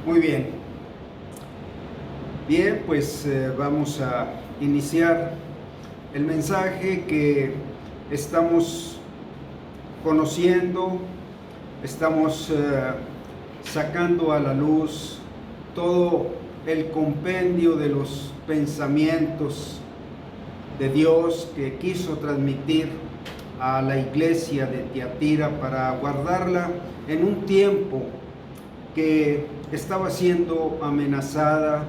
Muy bien. Bien, pues vamos a iniciar el mensaje que estamos conociendo, estamos sacando a la luz todo el compendio de los pensamientos de Dios que quiso transmitir a la iglesia de Tiatira para guardarla en un tiempo que estaba siendo amenazada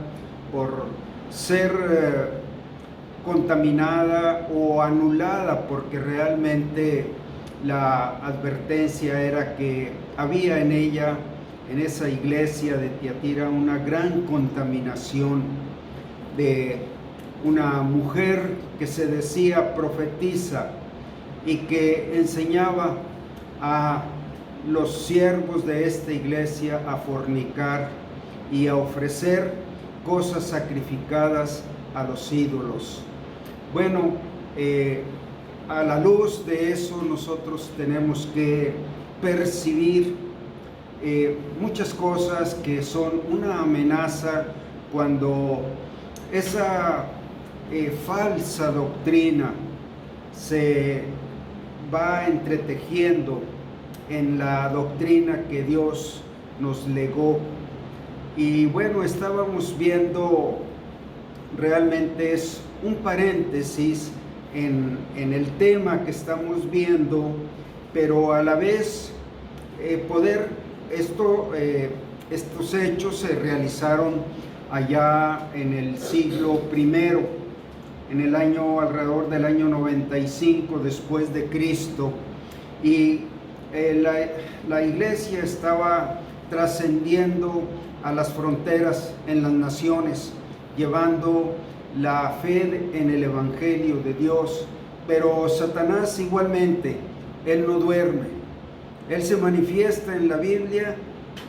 por ser contaminada o anulada, porque realmente la advertencia era que había en ella, en esa iglesia de Tiatira, una gran contaminación de una mujer que se decía profetisa y que enseñaba a los siervos de esta iglesia a fornicar y a ofrecer cosas sacrificadas a los ídolos. Bueno, a la luz de eso nosotros tenemos que percibir muchas cosas que son una amenaza cuando esa falsa doctrina se va entretejiendo en la doctrina que Dios nos legó. Y bueno, estábamos viendo, realmente es un paréntesis en el tema que estamos viendo, pero a la vez estos hechos se realizaron allá en el siglo I, en el año alrededor del año 95 después de Cristo, y la iglesia estaba trascendiendo a las fronteras en las naciones, llevando la fe en el Evangelio de Dios. Pero Satanás igualmente, él no duerme, él se manifiesta en la Biblia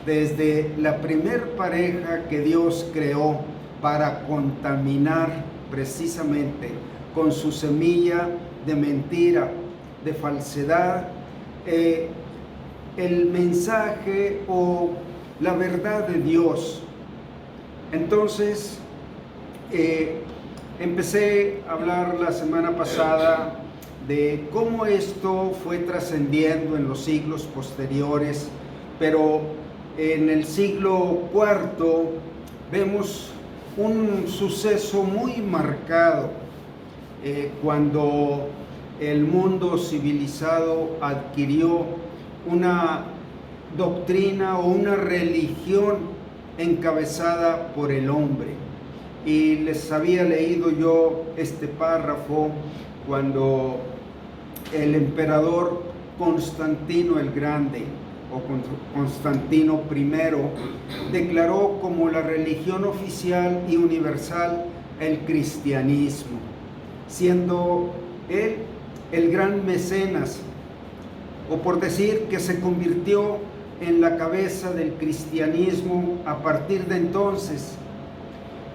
desde la primer pareja que Dios creó para contaminar precisamente con su semilla de mentira, de falsedad, el mensaje o la verdad de Dios. Entonces, empecé a hablar la semana pasada de cómo esto fue trascendiendo en los siglos posteriores, pero en el siglo IV vemos un suceso muy marcado cuando el mundo civilizado adquirió una doctrina o una religión encabezada por el hombre. Y les había leído yo este párrafo cuando el emperador Constantino el Grande, o Constantino I, declaró como la religión oficial y universal el cristianismo, siendo él el gran mecenas, o por decir que se convirtió en la cabeza del cristianismo a partir de entonces.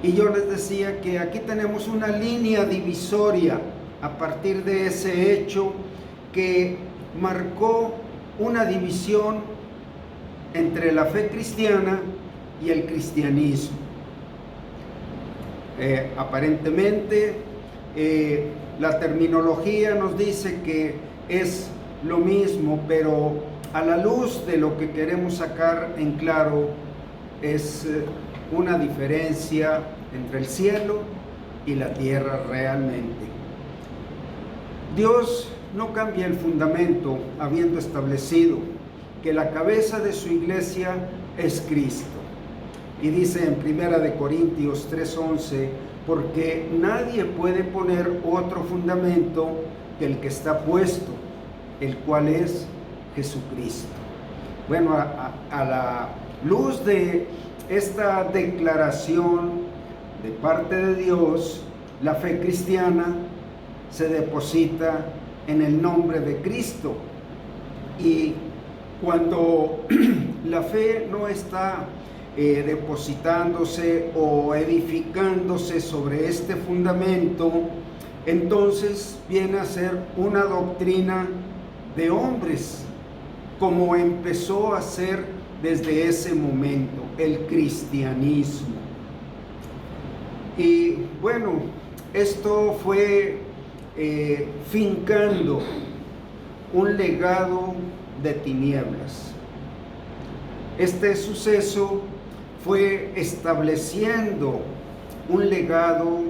Y yo les decía que aquí tenemos una línea divisoria a partir de ese hecho que marcó una división entre la fe cristiana y el cristianismo. Aparentemente, la terminología nos dice que es lo mismo, pero a la luz de lo que queremos sacar en claro es una diferencia entre el cielo y la tierra realmente. Dios no cambia el fundamento habiendo establecido que la cabeza de su iglesia es Cristo. Y dice en 1 Corintios 3:11, porque nadie puede poner otro fundamento que el que está puesto, el cual es Jesucristo. Bueno, a la luz de esta declaración de parte de Dios, la fe cristiana se deposita en el nombre de Cristo. Y cuando la fe no está depositándose o edificándose sobre este fundamento, entonces viene a ser una doctrina de hombres, como empezó a ser desde ese momento, el cristianismo. Y bueno, esto fue fincando un legado de tinieblas. Este suceso fue estableciendo un legado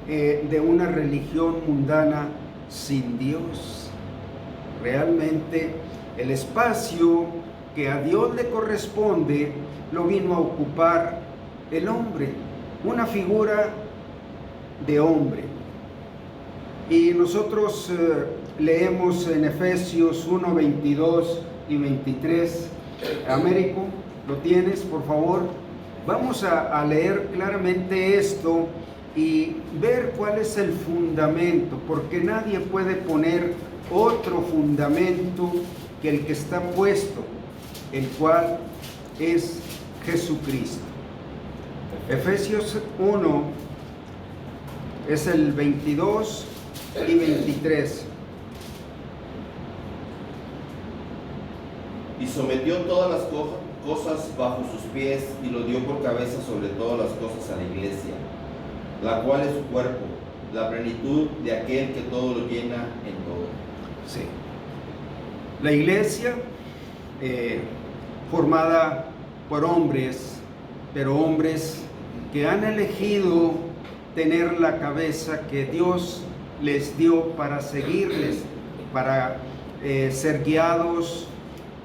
de una religión mundana sin Dios. Realmente el espacio que a Dios le corresponde lo vino a ocupar el hombre, una figura de hombre. Y nosotros leemos en Efesios 1, 22 y 23. Américo, ¿lo tienes, por favor? Vamos a leer claramente esto y ver cuál es el fundamento, porque nadie puede poner otro fundamento que el que está puesto, el cual es Jesucristo. Efesios 1 es el 22 y 23. Y sometió todas las cosas bajo sus pies y lo dio por cabeza sobre todas las cosas a la iglesia, la cual es su cuerpo, la plenitud de aquel que todo lo llena en todo. Sí. La iglesia, formada por hombres, pero hombres que han elegido tener la cabeza que Dios les dio para seguirles, para ser guiados,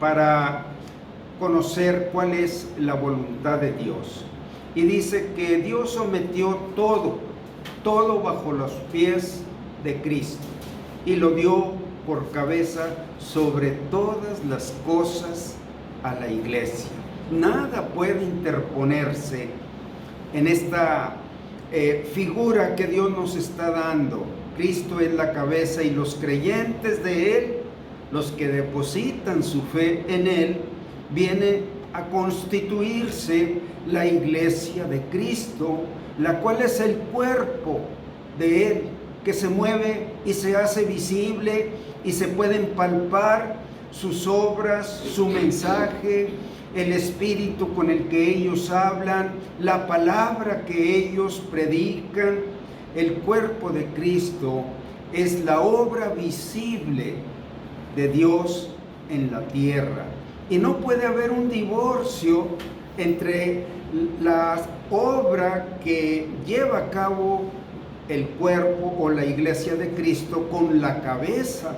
para conocer cuál es la voluntad de Dios. Y dice que Dios sometió todo bajo los pies de Cristo y lo dio por cabeza sobre todas las cosas a la iglesia. Nada puede interponerse en esta figura que Dios nos está dando. Cristo es la cabeza y los creyentes de Él, los que depositan su fe en Él, viene a constituirse la iglesia de Cristo, la cual es el cuerpo de Él, que se mueve y se hace visible y se pueden palpar sus obras, su mensaje, el espíritu con el que ellos hablan, la palabra que ellos predican. El cuerpo de Cristo es la obra visible de Dios en la tierra. Y no puede haber un divorcio entre la obra que lleva a cabo el cuerpo o la iglesia de Cristo con la cabeza.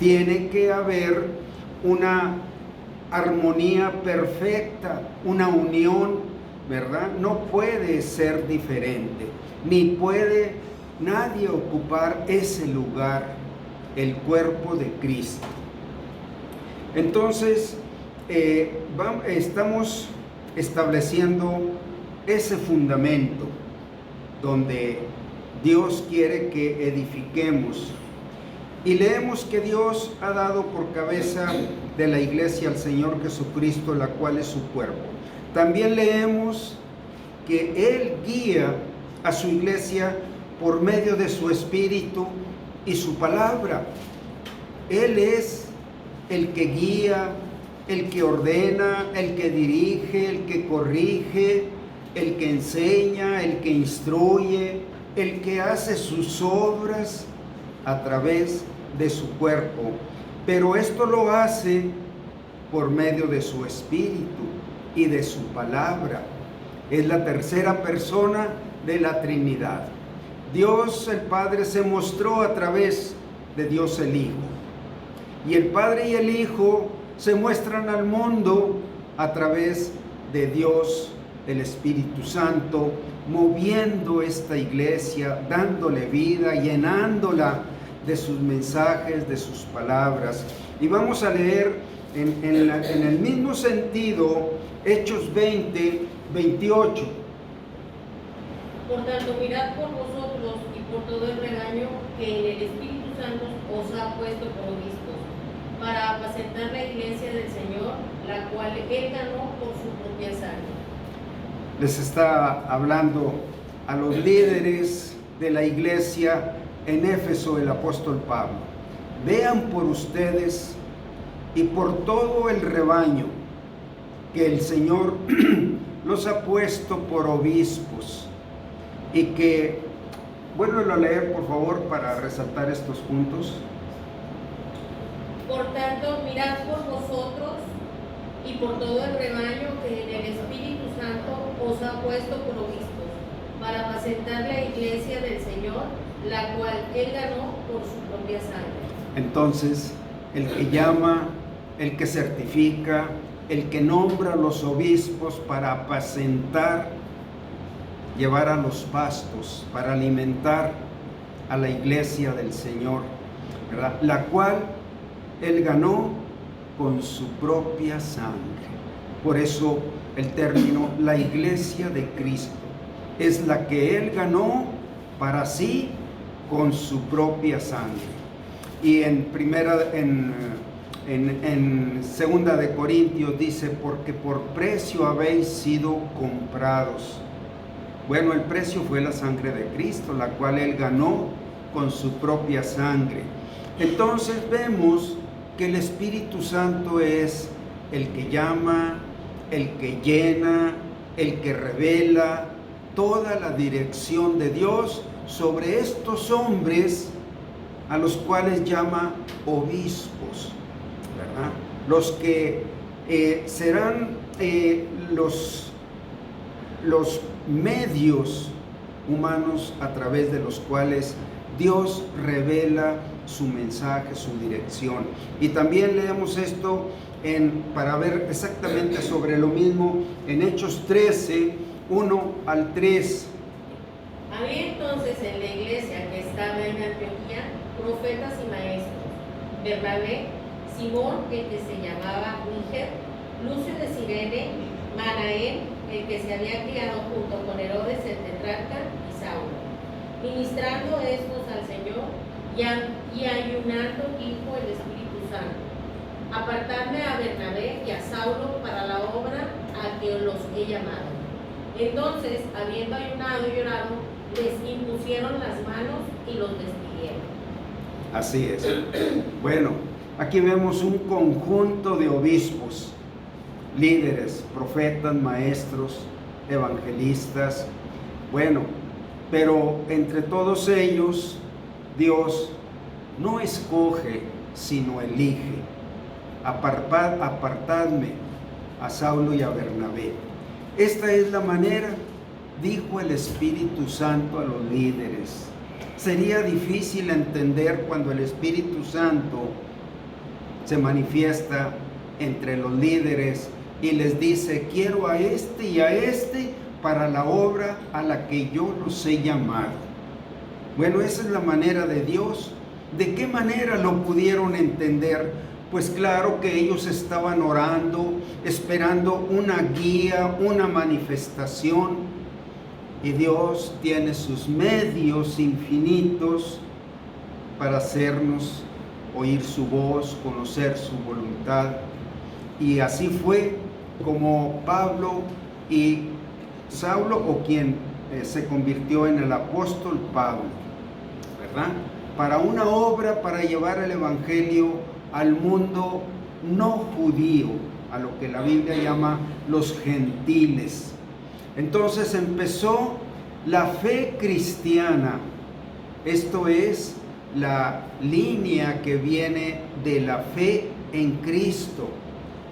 Tiene que haber una armonía perfecta, una unión, ¿verdad? No puede ser diferente, ni puede nadie ocupar ese lugar, el cuerpo de Cristo. Entonces, estamos estableciendo ese fundamento donde Dios quiere que edifiquemos. Y leemos que Dios ha dado por cabeza de la iglesia al Señor Jesucristo, la cual es su cuerpo. También leemos que Él guía a su iglesia por medio de su Espíritu y su palabra. Él es el que guía, el que ordena, el que dirige, el que corrige, el que enseña, el que instruye, el que hace sus obras a través de su cuerpo. Pero esto lo hace por medio de su Espíritu y de su palabra. Es la tercera persona de la Trinidad. Dios el Padre se mostró a través de Dios el Hijo. Y el Padre y el Hijo se muestran al mundo a través de Dios el Espíritu Santo, moviendo esta iglesia, dándole vida, llenándola de sus mensajes, de sus palabras. Y vamos a leer en el mismo sentido Hechos 20, 28. Por tanto, mirad por vosotros y por todo el rebaño que en el Espíritu Santo os ha puesto por obispos, para apacentar la iglesia del Señor, la cual Él ganó por su propia sangre. Les está hablando a los líderes de la iglesia en Éfeso el apóstol Pablo. Vean por ustedes y por todo el rebaño que el Señor los ha puesto por obispos y que, vuélvelo a leer por favor para resaltar estos puntos. Por tanto, mirad por vosotros y por todo el rebaño que en el Espíritu Santo os ha puesto por obispos, para apacentar la iglesia del Señor, la cual Él ganó por su propia sangre. Entonces, el que llama, el que certifica, el que nombra a los obispos para apacentar, llevar a los pastos, para alimentar a la iglesia del Señor, ¿verdad? La cual Él ganó con su propia sangre. Por eso el término la iglesia de Cristo es la que Él ganó para sí con su propia sangre. Y en segunda de Corintios dice, porque por precio habéis sido comprados. Bueno, el precio fue la sangre de Cristo, la cual Él ganó con su propia sangre. Entonces vemos que el Espíritu Santo es el que llama, el que llena, el que revela toda la dirección de Dios sobre estos hombres a los cuales llama obispos, ¿verdad? Los que serán los medios humanos a través de los cuales Dios revela su mensaje, su dirección. Y también leemos esto para ver exactamente sobre lo mismo en Hechos 13, 1 al 3. Había entonces en la iglesia que estaba en Antioquía profetas y maestros: Bernabé, Simón, el que se llamaba Níger, Lucio de Cirene, Manaén, el que se había criado junto con Herodes el tetrarca, y Saulo. Ministrando estos al Señor y ayunando, dijo el Espíritu Santo: apartadme a Bernabé y a Saulo para la obra a que los he llamado. Entonces, habiendo ayunado y orado, les impusieron las manos y los despidieron. Así es. Bueno, aquí vemos un conjunto de obispos, líderes, profetas, maestros, evangelistas. Bueno, pero entre todos ellos, Dios no escoge, sino elige. Apartadme a Saulo y a Bernabé. Esta es la manera, dijo el Espíritu Santo a los líderes. Sería difícil entender cuando el Espíritu Santo se manifiesta entre los líderes y les dice, quiero a este y a este para la obra a la que yo los he llamado. Bueno, esa es la manera de Dios. ¿De qué manera lo pudieron entender? Pues claro que ellos estaban orando, esperando una guía, una manifestación, y Dios tiene sus medios infinitos para hacernos oír su voz, conocer su voluntad. Y así fue como Pablo y Saulo, o quien se convirtió en el apóstol Pablo, ¿verdad? Para una obra, para llevar el evangelio al mundo no judío, a lo que la Biblia llama los gentiles. Entonces empezó la fe cristiana, esto es la línea que viene de la fe en Cristo,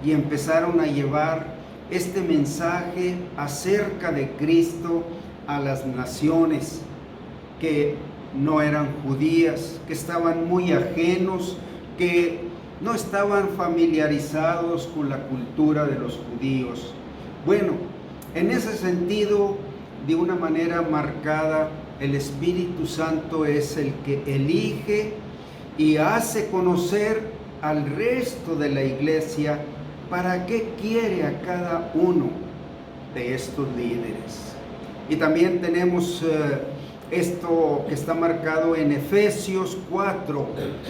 y empezaron a llevar este mensaje acerca de Cristo a las naciones que no eran judías, que estaban muy ajenos, que no estaban familiarizados con la cultura de los judíos. Bueno, en ese sentido, de una manera marcada, el Espíritu Santo es el que elige y hace conocer al resto de la iglesia para qué quiere a cada uno de estos líderes. Y también tenemos esto que está marcado en Efesios 4,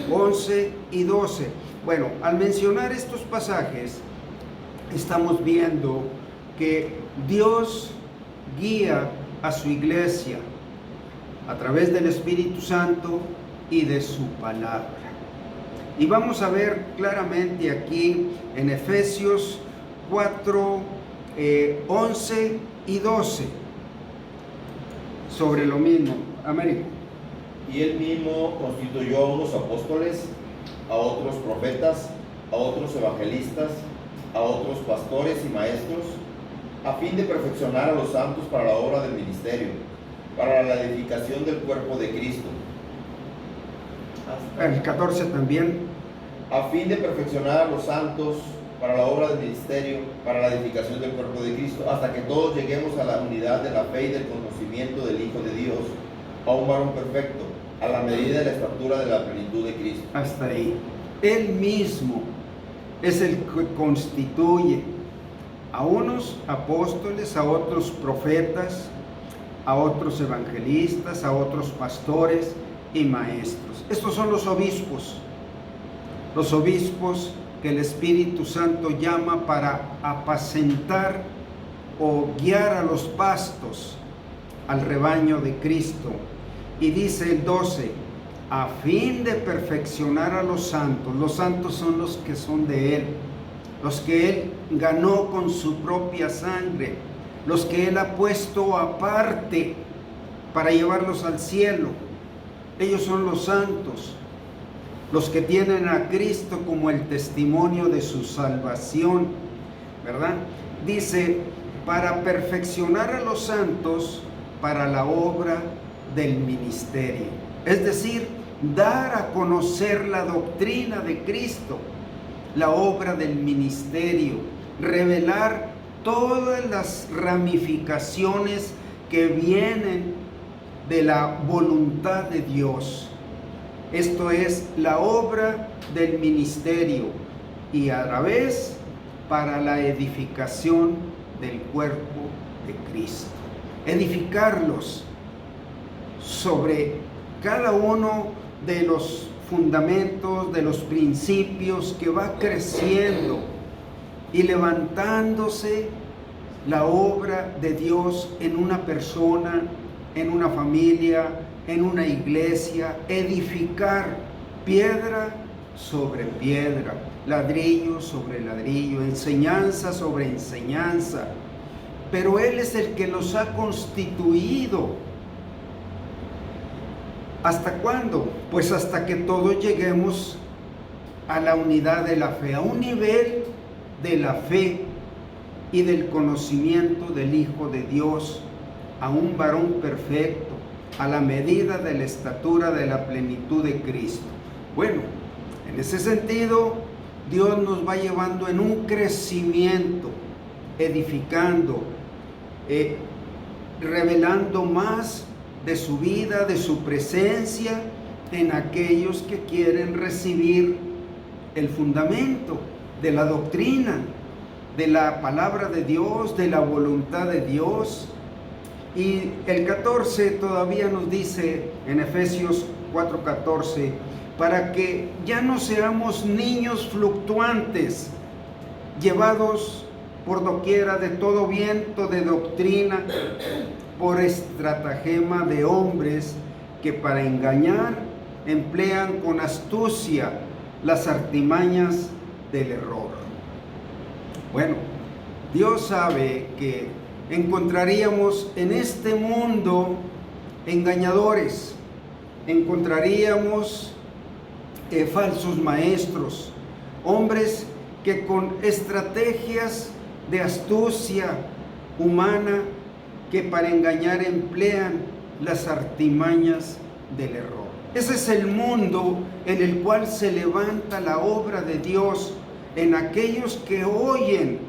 11 y 12. Bueno, al mencionar estos pasajes, estamos viendo que Dios guía a su iglesia a través del Espíritu Santo y de su palabra. Y vamos a ver claramente aquí en Efesios 4, 11 y 12, sobre lo mismo. Américo. Y él mismo constituyó a unos apóstoles, a otros profetas, a otros evangelistas, a otros pastores y maestros, a fin de perfeccionar a los santos para la obra del ministerio, para la edificación del cuerpo de Cristo. El 14 también. A fin de perfeccionar a los santos para la obra del ministerio, para la edificación del cuerpo de Cristo, hasta que todos lleguemos a la unidad de la fe y del conocimiento del Hijo de Dios, a un varón perfecto, a la medida de la estatura de la plenitud de Cristo. Hasta ahí. Él mismo es el que constituye a unos apóstoles, a otros profetas, a otros evangelistas, a otros pastores y maestros. Estos son los obispos que el Espíritu Santo llama para apacentar o guiar a los pastos al rebaño de Cristo. Y dice el 12, a fin de perfeccionar a los santos. Los santos son los que son de Él, los que Él ganó con su propia sangre, los que Él ha puesto aparte para llevarlos al cielo. Ellos son los santos, los que tienen a Cristo como el testimonio de su salvación, ¿verdad? Dice, para perfeccionar a los santos para la obra del ministerio. Es decir, dar a conocer la doctrina de Cristo, la obra del ministerio, revelar todas las ramificaciones que vienen de la voluntad de Dios. Esto es la obra del ministerio y a la vez para la edificación del cuerpo de Cristo. Edificarlos sobre cada uno de los fundamentos, de los principios que va creciendo y levantándose la obra de Dios en una persona, en una familia, en una iglesia, edificar piedra sobre piedra, ladrillo sobre ladrillo, enseñanza sobre enseñanza. Pero Él es el que los ha constituido. ¿Hasta cuándo? Pues hasta que todos lleguemos a la unidad de la fe, a un nivel de la fe y del conocimiento del Hijo de Dios, a un varón perfecto, a la medida de la estatura de la plenitud de Cristo. Bueno, en ese sentido, Dios nos va llevando en un crecimiento, edificando, revelando más de su vida, de su presencia en aquellos que quieren recibir el fundamento de la doctrina, de la palabra de Dios, de la voluntad de Dios. Y el 14 todavía nos dice en Efesios 4:14, para que ya no seamos niños fluctuantes, llevados por doquiera de todo viento de doctrina, por estratagema de hombres que para engañar emplean con astucia las artimañas del error. Bueno, Dios sabe que encontraríamos en este mundo engañadores, encontraríamos falsos maestros, hombres que con estrategias de astucia humana que para engañar emplean las artimañas del error. Ese es el mundo en el cual se levanta la obra de Dios en aquellos que oyen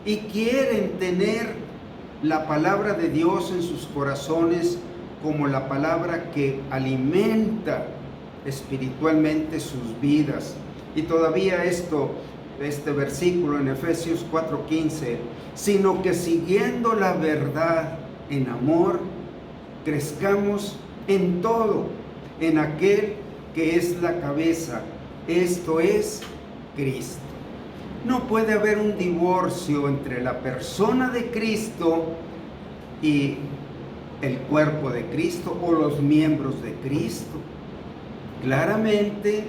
y quieren tener la palabra de Dios en sus corazones como la palabra que alimenta espiritualmente sus vidas. Y todavía este versículo en Efesios 4:15, sino que siguiendo la verdad en amor, crezcamos en todo, en aquel que es la cabeza, esto es Cristo. No puede haber un divorcio entre la persona de Cristo y el cuerpo de Cristo o los miembros de Cristo. Claramente,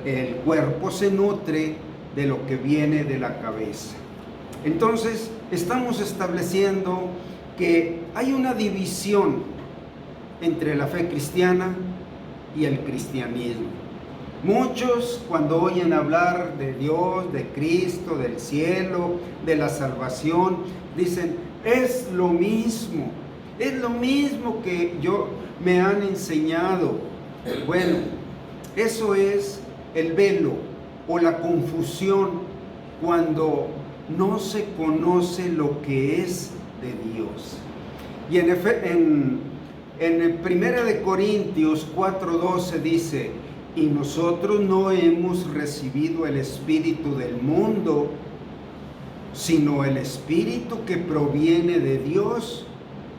el cuerpo se nutre de lo que viene de la cabeza. Entonces, estamos estableciendo que hay una división entre la fe cristiana y el cristianismo. Muchos, cuando oyen hablar de Dios, de Cristo, del cielo, de la salvación, dicen, es lo mismo que me han enseñado. Bueno, eso es el velo o la confusión cuando no se conoce lo que es de Dios. Y en 1 de Corintios 4:12 dice, y nosotros no hemos recibido el espíritu del mundo, sino el espíritu que proviene de Dios,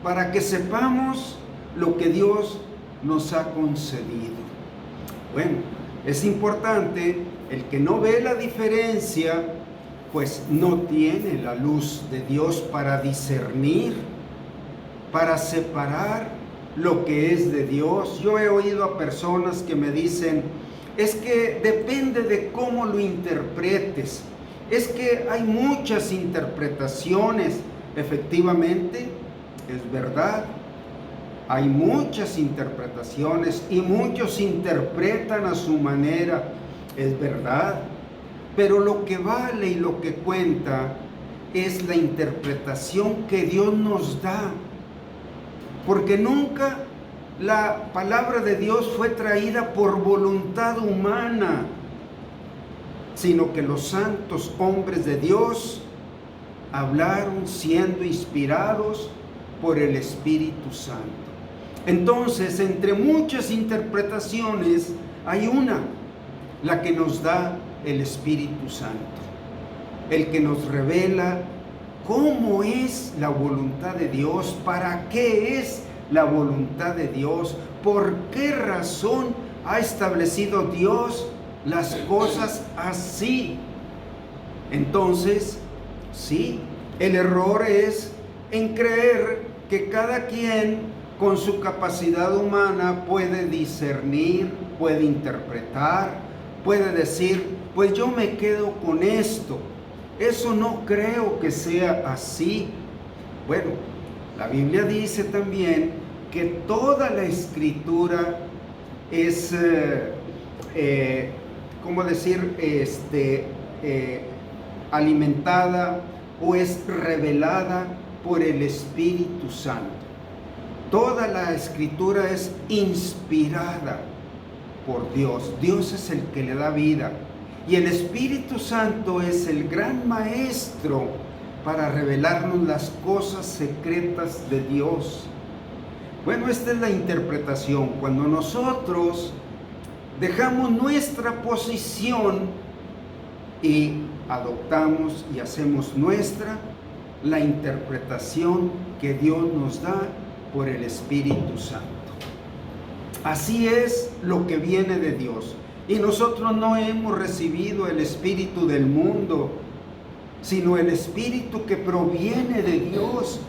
para que sepamos lo que Dios nos ha concedido. Bueno, es importante, el que no ve la diferencia, pues no tiene la luz de Dios para discernir, para separar lo que es de Dios. Yo he oído a personas que me dicen, es que depende de cómo lo interpretes, es que hay muchas interpretaciones. Efectivamente, es verdad, hay muchas interpretaciones y muchos interpretan a su manera, es verdad, pero lo que vale y lo que cuenta es la interpretación que Dios nos da, porque nunca la palabra de Dios fue traída por voluntad humana, sino que los santos hombres de Dios hablaron siendo inspirados por el Espíritu Santo. Entonces, entre muchas interpretaciones, hay una, la que nos da el Espíritu Santo, el que nos revela cómo es la voluntad de Dios, para qué es la voluntad de Dios, por qué razón ha establecido Dios las cosas así. Entonces, sí, el error es en creer que cada quien con su capacidad humana puede discernir, puede interpretar, puede decir, pues yo me quedo con esto. Eso no creo que sea así. Bueno, la Biblia dice también que toda la Escritura es, alimentada o es revelada por el Espíritu Santo. Toda la Escritura es inspirada por Dios. Dios es el que le da vida. Y el Espíritu Santo es el gran maestro para revelarnos las cosas secretas de Dios. Bueno, esta es la interpretación. Cuando nosotros dejamos nuestra posición y adoptamos y hacemos nuestra la interpretación que Dios nos da por el Espíritu Santo. Así es lo que viene de Dios. Y nosotros no hemos recibido el espíritu del mundo, sino el espíritu que proviene de Dios.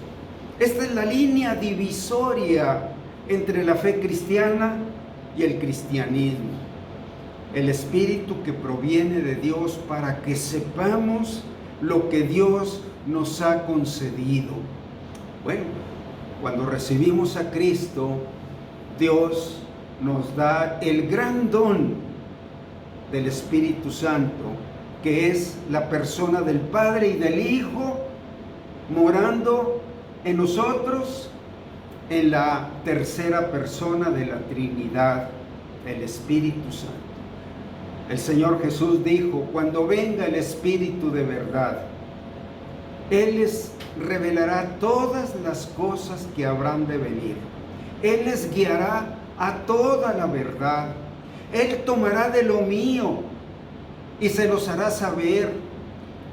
Esta es la línea divisoria entre la fe cristiana y el cristianismo. El espíritu que proviene de Dios para que sepamos lo que Dios nos ha concedido. Bueno, cuando recibimos a Cristo, Dios nos da el gran don del Espíritu Santo, que es la persona del Padre y del Hijo, morando en nosotros en la tercera persona de la Trinidad, el Espíritu Santo. El Señor Jesús dijo, cuando venga el Espíritu de verdad, Él les revelará todas las cosas que habrán de venir. Él les guiará a toda la verdad. Él tomará de lo mío y se los hará saber.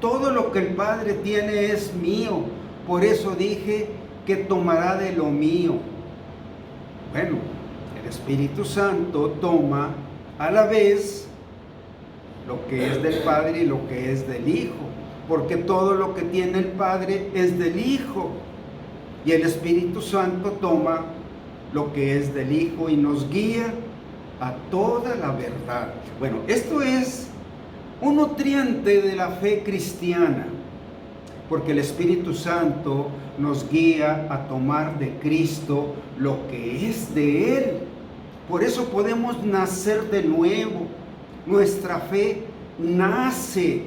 Todo lo que el Padre tiene es mío. Por eso dije que tomará de lo mío. Bueno, el Espíritu Santo toma a la vez lo que es del Padre y lo que es del Hijo, porque todo lo que tiene el Padre es del Hijo, y el Espíritu Santo toma lo que es del Hijo y nos guía a toda la verdad. Bueno, esto es un nutriente de la fe cristiana. porque el Espíritu Santo nos guía a tomar de Cristo lo que es de Él. Por eso podemos nacer de nuevo. Nuestra fe nace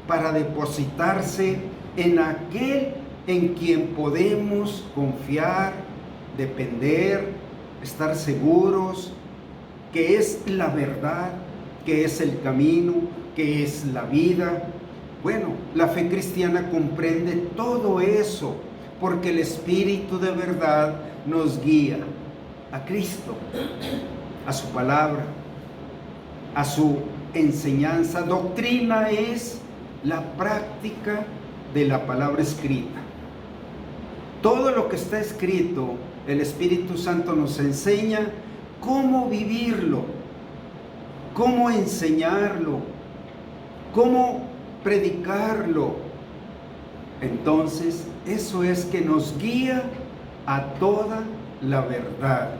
para depositarse en aquel en quien podemos confiar, depender, estar seguros, que es la verdad, que es el camino, que es la vida. Bueno, la fe cristiana comprende todo eso, porque el Espíritu de verdad nos guía a Cristo, a su palabra, a su enseñanza. Doctrina es la práctica de la palabra escrita. Todo lo que está escrito, el Espíritu Santo nos enseña cómo vivirlo, cómo enseñarlo, cómo predicarlo. Entonces, eso es que nos guía a toda la verdad.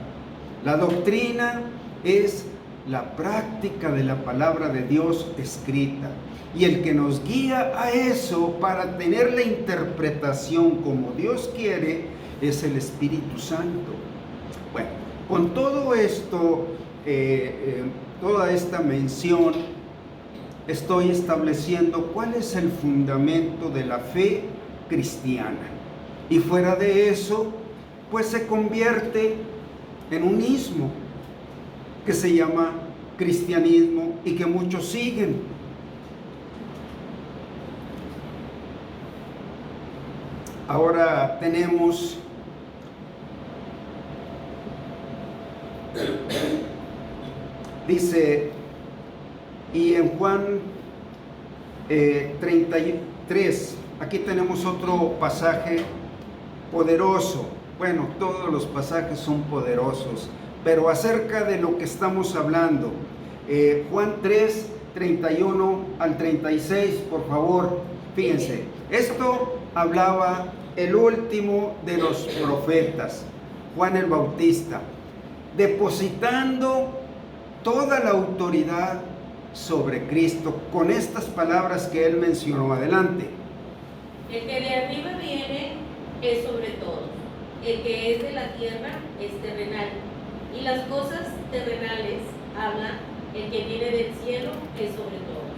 La doctrina es la práctica de la palabra de Dios escrita. Y el que nos guía a eso para tener la interpretación como Dios quiere es el Espíritu Santo. Bueno, con todo esto, toda esta mención, estoy estableciendo cuál es el fundamento de la fe cristiana. Y fuera de eso, pues se convierte en un ismo que se llama cristianismo y que muchos siguen. Ahora tenemos dice, y en Juan 33, aquí tenemos otro pasaje poderoso. Bueno, todos los pasajes son poderosos, pero acerca de lo que estamos hablando, Juan 3, 31 al 36, por favor, fíjense, esto hablaba el último de los profetas, Juan el Bautista, depositando toda la autoridad sobre Cristo con estas palabras que él mencionó. Adelante. El que de arriba viene es sobre todos, el que es de la tierra es terrenal, y las cosas terrenales habla el que viene del cielo es sobre todos.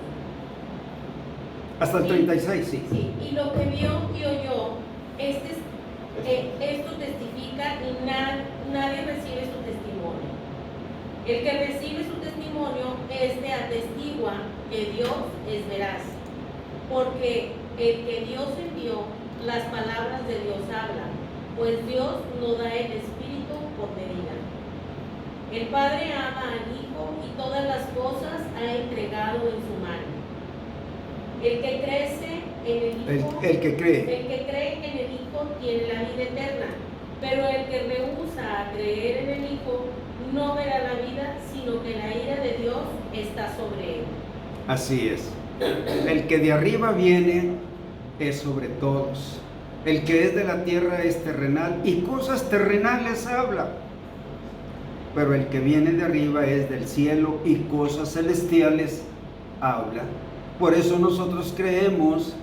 Hasta el 36, sí. Sí, y lo que vio y oyó, esto testifica y nadie recibe su testimonio. El que recibe su testimonio, atestigua que Dios es veraz, porque el que Dios envió, las palabras de Dios hablan, pues Dios no da el Espíritu por medida. El Padre ama al Hijo y todas las cosas ha entregado en su mano. El que crece en el Hijo, el que cree en el Hijo tiene la vida eterna, pero el que rehúsa a creer en el Hijo no verá la vida, sino que la ira de Dios está sobre él. Así es. El que de arriba viene es sobre todos. El que es de la tierra es terrenal y cosas terrenales habla. Pero el que viene de arriba es del cielo y cosas celestiales habla. Por eso nosotros creemos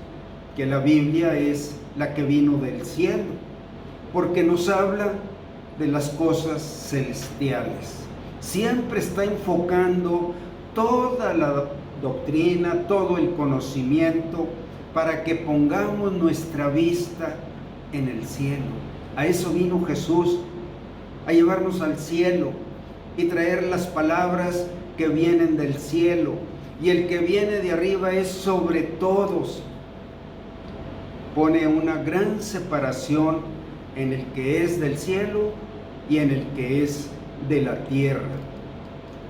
que la Biblia es la que vino del cielo, porque nos habla de las cosas celestiales. Siempre está enfocando toda la doctrina, todo el conocimiento, para que pongamos nuestra vista en el cielo. A eso vino Jesús, a llevarnos al cielo y traer las palabras que vienen del cielo. Y el que viene de arriba es sobre todos. Pone una gran separación en el que es del cielo y en el que es de la tierra.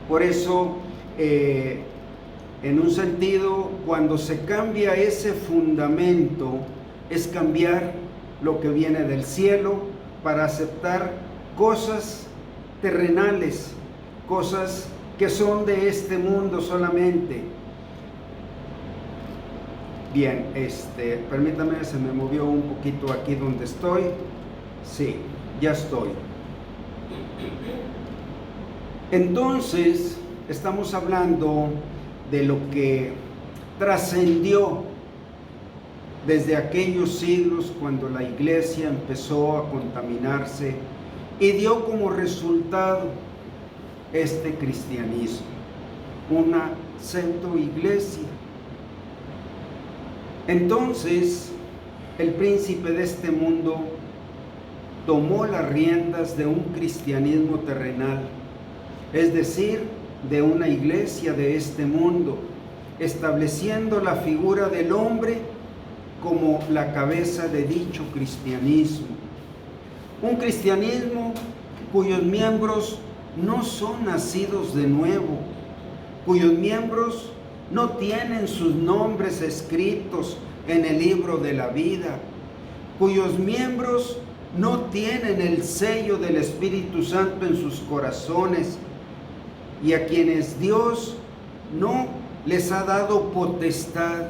Por eso, en un sentido, cuando se cambia ese fundamento, es cambiar lo que viene del cielo para aceptar cosas terrenales, cosas que son de este mundo solamente. Bien, permítame, se me movió un poquito aquí donde estoy. Sí, ya estoy. Entonces, estamos hablando de lo que trascendió desde aquellos siglos cuando la iglesia empezó a contaminarse y dio como resultado este cristianismo, una pseudoiglesia. Entonces, el príncipe de este mundo tomó las riendas de un cristianismo terrenal, es decir, de una iglesia de este mundo, estableciendo la figura del hombre como la cabeza de dicho cristianismo. Un cristianismo cuyos miembros no son nacidos de nuevo, cuyos miembros no tienen sus nombres escritos en el libro de la vida, cuyos miembros no tienen el sello del Espíritu Santo en sus corazones, y a quienes Dios no les ha dado potestad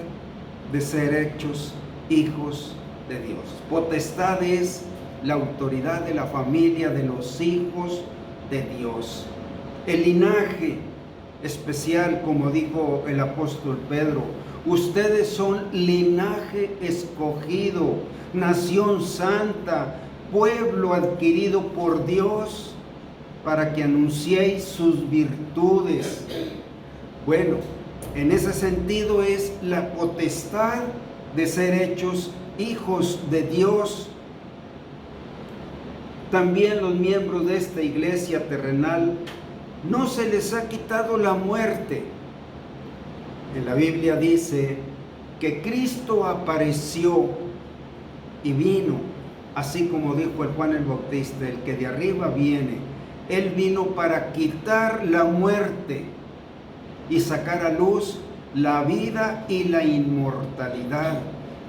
de ser hechos hijos de Dios. Potestad es la autoridad de la familia de los hijos de Dios. El linaje especial, como dijo el apóstol Pedro, ustedes son linaje escogido, nación santa, pueblo adquirido por Dios, para que anunciéis sus virtudes. Bueno, en ese sentido es la potestad de ser hechos hijos de Dios. También los miembros de esta iglesia terrenal no se les ha quitado la muerte. En la Biblia dice que Cristo apareció y vino, así como dijo el Juan el Bautista, el que de arriba viene. Él vino para quitar la muerte y sacar a luz la vida y la inmortalidad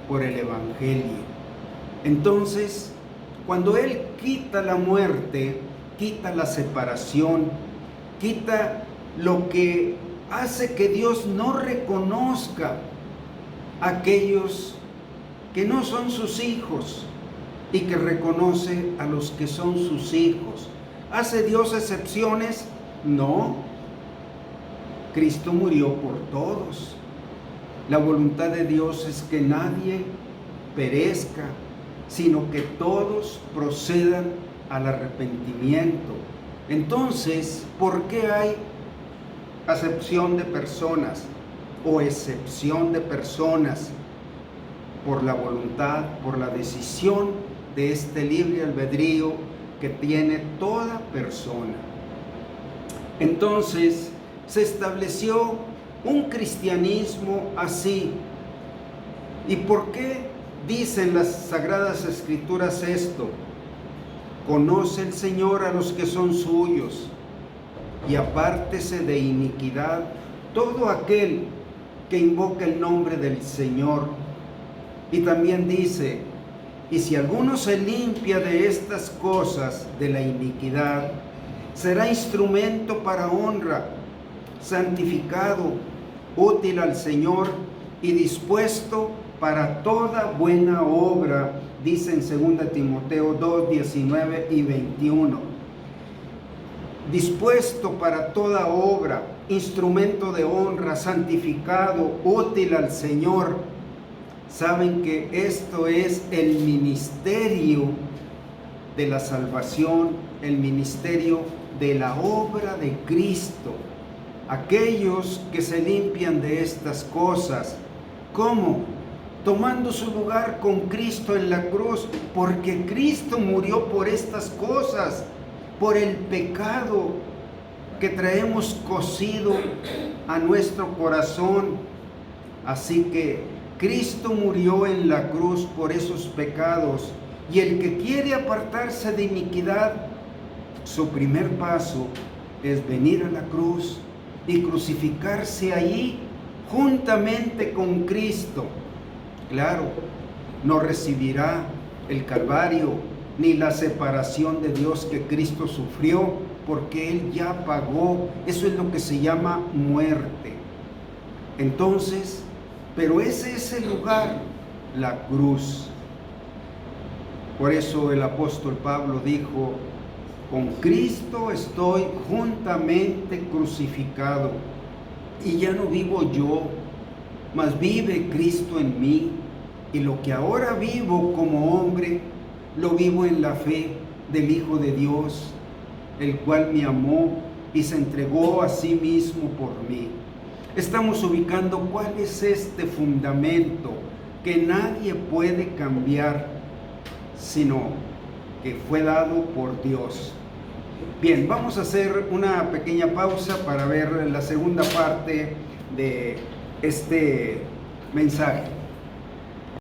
por el Evangelio. Entonces, cuando Él quita la muerte, quita la separación, quita lo que hace que Dios no reconozca a aquellos que no son sus hijos y que reconoce a los que son sus hijos. ¿Hace Dios excepciones? No. Cristo murió por todos. La voluntad de Dios es que nadie perezca, sino que todos procedan al arrepentimiento. Entonces, ¿por qué hay acepción de personas o excepción de personas? Por la voluntad, por la decisión de este libre albedrío que tiene toda persona. Entonces, se estableció un cristianismo así. ¿Y por qué dicen las Sagradas Escrituras esto? Conoce el Señor a los que son suyos, y apártese de iniquidad todo aquel que invoca el nombre del Señor. Y también dice, y si alguno se limpia de estas cosas de la iniquidad, será instrumento para honra, santificado, útil al Señor y dispuesto para toda buena obra, dice en 2 Timoteo 2, 19 y 21. Dispuesto para toda obra, instrumento de honra, santificado, útil al Señor. Saben que esto es el ministerio de la salvación, el ministerio de la obra de Cristo. Aquellos que se limpian de estas cosas, ¿cómo? Tomando su lugar con Cristo en la cruz, porque Cristo murió por estas cosas, por el pecado que traemos cosido a nuestro corazón. Así que Cristo murió en la cruz por esos pecados, y el que quiere apartarse de iniquidad, su primer paso es venir a la cruz y crucificarse allí juntamente con Cristo. Claro, no recibirá el Calvario ni la separación de Dios que Cristo sufrió, porque Él ya pagó. Eso es lo que se llama muerte. Entonces, pero ese es el lugar, la cruz. Por eso el apóstol Pablo dijo, con Cristo estoy juntamente crucificado, y ya no vivo yo, mas vive Cristo en mí. Y lo que ahora vivo como hombre, lo vivo en la fe del Hijo de Dios, el cual me amó y se entregó a sí mismo por mí. Estamos ubicando cuál es este fundamento que nadie puede cambiar, sino que fue dado por Dios. Bien, vamos a hacer una pequeña pausa para ver la segunda parte de este mensaje.